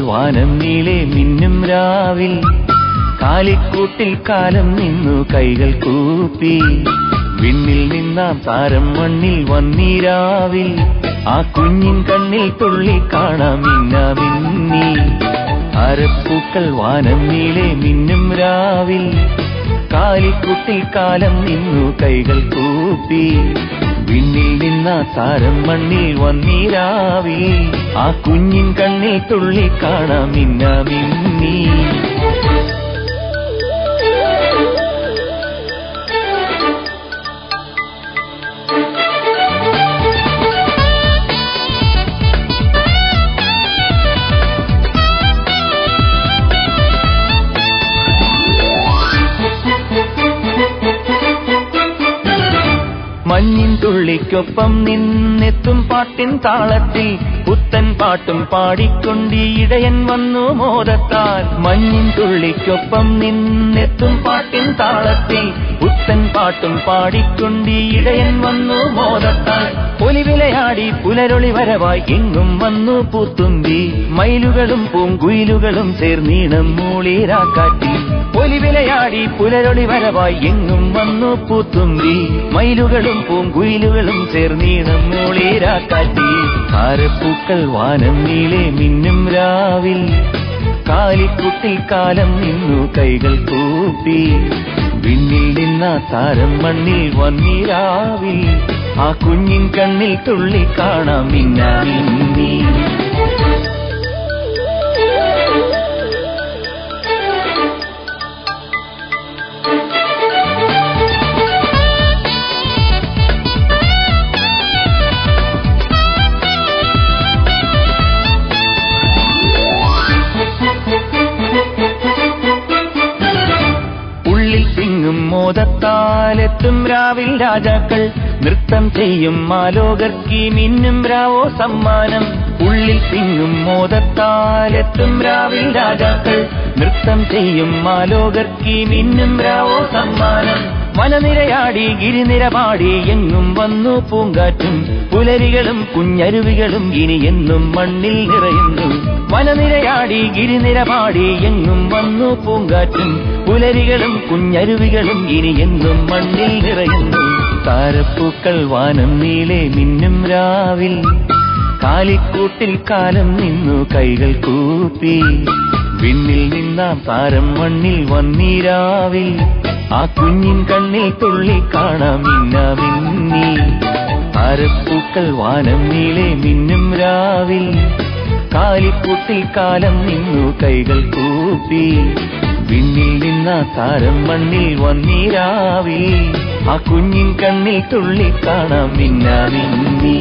വാനം നീളെ മിന്നും രാവിൽ കാലിക്കൂട്ടിൽ കാലം നിന്നു കൈകൾ കൂപ്പി വിണ്ണിൽ നിന്നാം താരം മണ്ണിൽ വന്നീരാവിൽ ആ കുഞ്ഞിൻ കണ്ണിൽ തുള്ളി കാണാം മിന്നാമിന്നി അരപ്പൂക്കൾ വാനം നീളെ മിന്നും രാവിൽ കാലിക്കൂട്ടിൽ കാലം നിന്നു കൈകൾ കൂപ്പി വിണ്ണിൽ നിന്നാ താരം മണ്ണിൽ വന്നീരാവിൽ ആ കുഞ്ഞിൻ കണ്ണിൽ തുള്ളി കാണാം മിന്നാമിന്നി മഞ്ഞിൻ തുള്ളിക്കൊപ്പം നിന്നെത്തും പാട്ടിൻ താളത്തിൽ പുത്തൻ പാട്ടും പാടിക്കൊണ്ടി ഇടയൻ വന്നു മോദത്താൽ മഞ്ഞിൻ തുള്ളിക്കൊപ്പം നിന്നെത്തും പാട്ടിൻ താളത്തിൽ പുത്തൻ പാട്ടും പാടിക്കൊണ്ടി ഇടയൻ വന്നു മോദത്താൽ പൊലിവിലയാടി പുലരൊളി വരവായി എങ്ങും വന്നു പൂത്തുമ്പി മയിലുകളും പൂങ്കുയിലുകളും ചേർന്നീണം മൂളീരാക്കാറ്റി പൊലിവിലയാടി പുലരൊളി വരവായി എങ്ങും വന്നു പൂത്തുമ്പി മയിലുകളും പൂങ്കുയിലുകളും ചേർന്നീണം മൂളീരാക്കാറ്റി ആരപ്പൂക്കൾ വാനം നീളെ മിന്നും രാവിൽ കാലിക്കുട്ടിൽ കാലം നിന്നു കൈകൾ കൂപ്പി വിണ്ണിൽ നിന്ന താരം മണ്ണിൽ വന്നിരാവിൽ ആ കുഞ്ഞിൻ കണ്ണിൽ തുള്ളി കാണാം മിന്നാമിന്നി. മോദത്താലെത്തും രാവിൽ രാജാക്കൾ നൃത്തം ചെയ്യും മാലോകർക്കീ മിന്നും രാവോ സമ്മാനം. ഉള്ളിൽ തിങ്ങും മോദത്താലെത്തും രാവിൽ രാജാക്കൾ നൃത്തം ചെയ്യും മാലോകർക്കീ മിന്നും രാവോ സമ്മാനം. വനനിരയാടി ഗിരിനിര പാടി എങ്ങും വന്നു പൂങ്കാറ്റും പുലരികളും കുഞ്ഞരുവികളും ഇനി എന്നും മണ്ണിൽ നിറയുന്നു. വനനിരയാടി ഗിരിനിര പാടി എങ്ങും വന്നു പൂങ്കാറ്റും പുലരികളും കുഞ്ഞരുവികളും ഇനി എന്നും മണ്ണിൽ നിറയുന്നു. താരപ്പൂക്കൾ വാനം നീളെ മിന്നും രാവിൽ കാലിക്കൂട്ടിൽ കാലം നിന്നു കൈകൾ കൂപ്പി വിണ്ണിൽ നിന്നാം താരം മണ്ണിൽ വന്നീരാവിൽ ആ കുഞ്ഞിൻ കണ്ണിൽ തുള്ളി കാണാം മിന്നാമിന്നി. താരപ്പൂക്കൾ വാനം നീളെ മിന്നും രാവിൽ കാലിക്കൂട്ടിൽ കാലം നിന്നു കൈകൾ കൂപ്പി വിണ്ണിൽ നിന്ന താരം മണ്ണിൽ വന്നീരാവിൽ ആ കുഞ്ഞിൻ കണ്ണിൽ തുള്ളി കാണാം മിന്നാമിന്നി.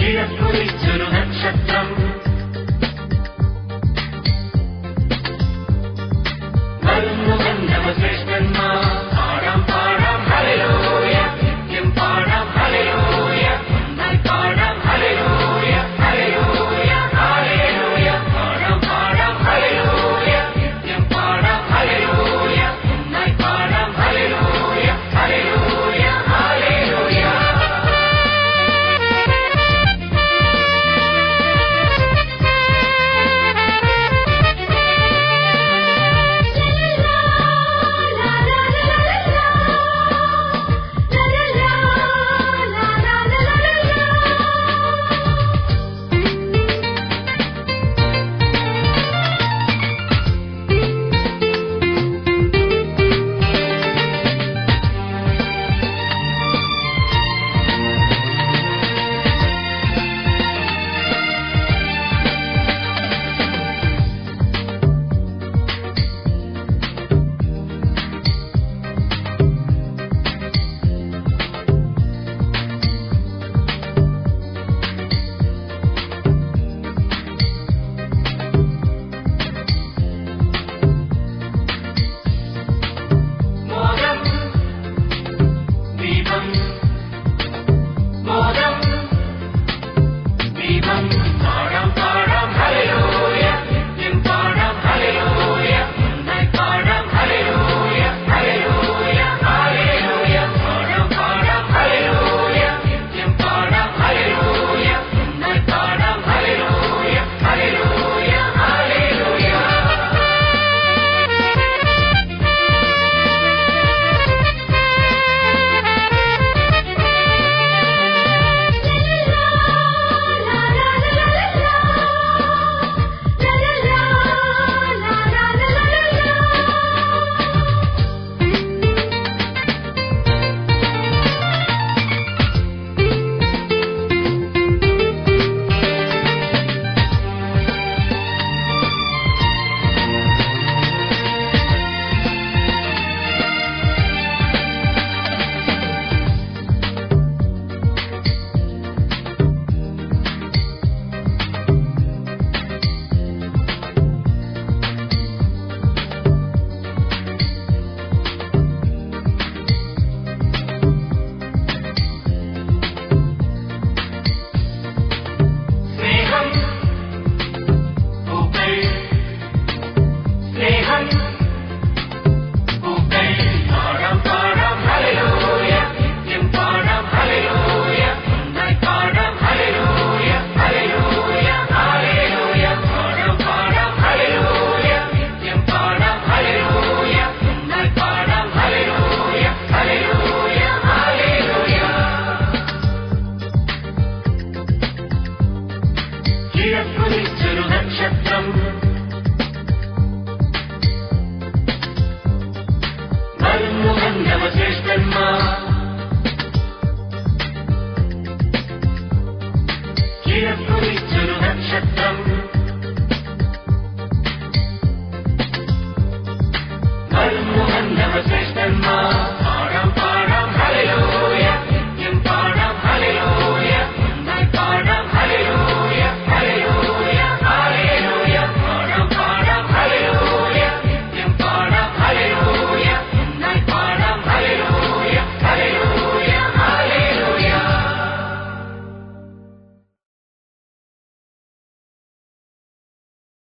Cheers,